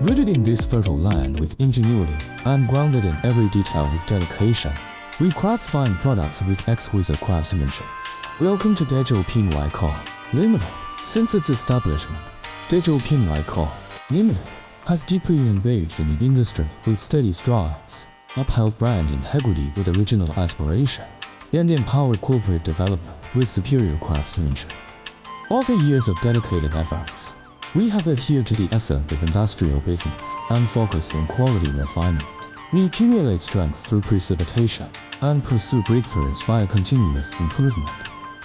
Rooted in this fertile land with ingenuity and grounded in every detail with dedication, we craft fine products with exquisite craftsmanship. Welcome to Dezhou Pinwei Co. Limited. Since its establishment, Dezhou Pinwei Co. Limited has deeply engaged in the industry with steady strides, upheld brand integrity with original aspiration, and empowered corporate development with superior craftsmanship. After years of dedicated efforts, we have adhered to the essence of industrial business and focused on quality refinement. We accumulate strength through precipitation and pursue breakthroughs via continuous improvement,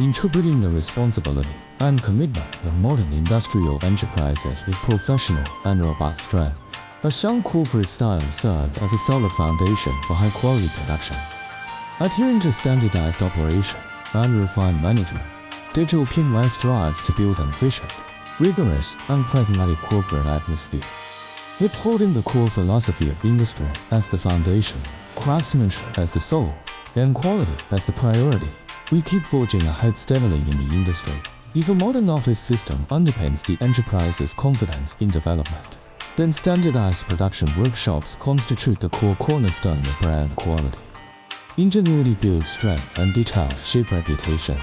interpreting the responsibility and commitment of modern industrial enterprises with professional and robust strength. A sound corporate style served as a solid foundation for high-quality production. Adhering to standardized operation and refined management, Dezhou Pinwei strives to build an efficient, rigorous, and pragmatic corporate atmosphere. Upholding the core philosophy of industry as the foundation, craftsmanship as the soul, and quality as the priority, we keep forging ahead steadily in the industry. If a modern office system underpins the enterprise's confidence in development, then standardized production workshops constitute the core cornerstone of brand quality. Ingenuity builds strength and detail shape reputation.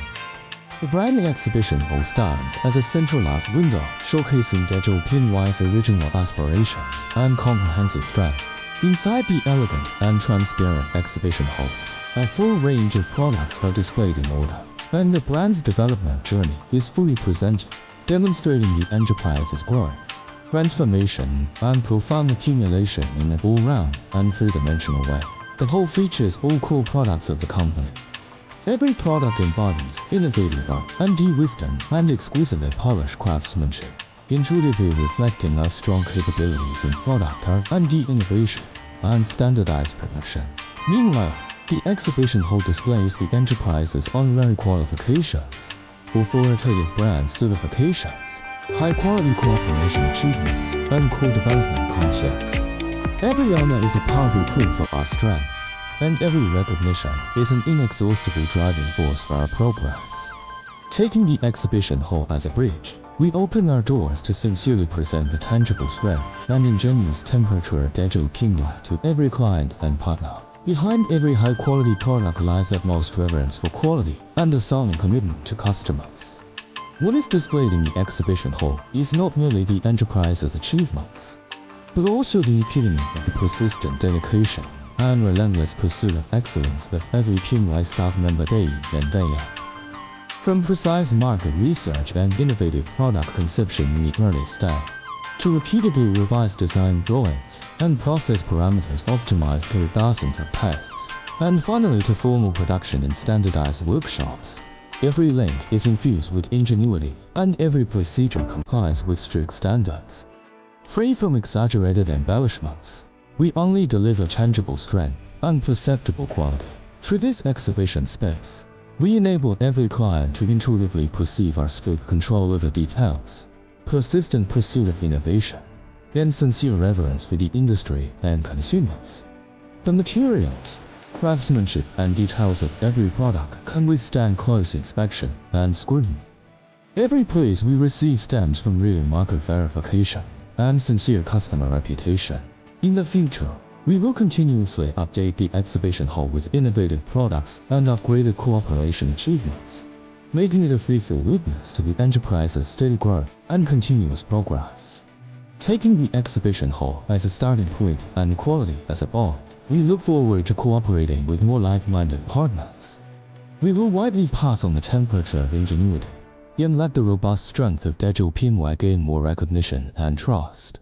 The branding exhibition hall stands as a centralized window showcasing Dezhou Pinwei's original aspiration and comprehensive strength. Inside the elegant and transparent exhibition hall, a full range of products are displayed in order, and the brand's development journey is fully presented, demonstrating the enterprise's growth, transformation, and profound accumulation in an all-round and three-dimensional way. The hall features all core products of the company. Every product embodies innovative R&D wisdom and exquisitely polished craftsmanship, intuitively reflecting our strong capabilities in product R&D innovation and standardized production. Meanwhile, the exhibition hall displays the enterprise's honorary qualifications, authoritative brand certifications, high-quality cooperation achievements, and co-development concepts. Every honor is a powerful proof of our strength, and every recognition is an inexhaustible driving force for our progress. Taking the exhibition hall as a bridge, we open our doors to sincerely present the tangible strength and ingenious temperature of Dezhou Pinwei to every client and partner. Behind every high-quality product lies utmost reverence for quality and a solemn commitment to customers. What is displayed in the exhibition hall is not merely the enterprise's achievements, but also the epitome of the persistent dedication and relentless pursuit of excellence of every Pinwei staff member day in and day out. From precise market research and innovative product conception in the early stage, to repeatedly revised design drawings and process parameters optimized through thousands of tests, and finally to formal production in standardized workshops, every link is infused with ingenuity and every procedure complies with strict standards. Free from exaggerated embellishments, we only deliver tangible strength and perceptible quality. Through this exhibition space, we enable every client to intuitively perceive our strict control over details, persistent pursuit of innovation, and sincere reverence for the industry and consumers. The materials, craftsmanship, and details of every product can withstand close inspection and scrutiny. Every praise we receive stems from real market verification and sincere customer reputation. In the future, we will continuously update the exhibition hall with innovative products and upgraded cooperation achievements, making it a faithful witness to the enterprise's steady growth and continuous progress. Taking the exhibition hall as a starting point and quality as a bond, we look forward to cooperating with more like-minded partners. We will widely pass on the temperature of ingenuity, and let the robust strength of Dezhou Pinwei gain more recognition and trust.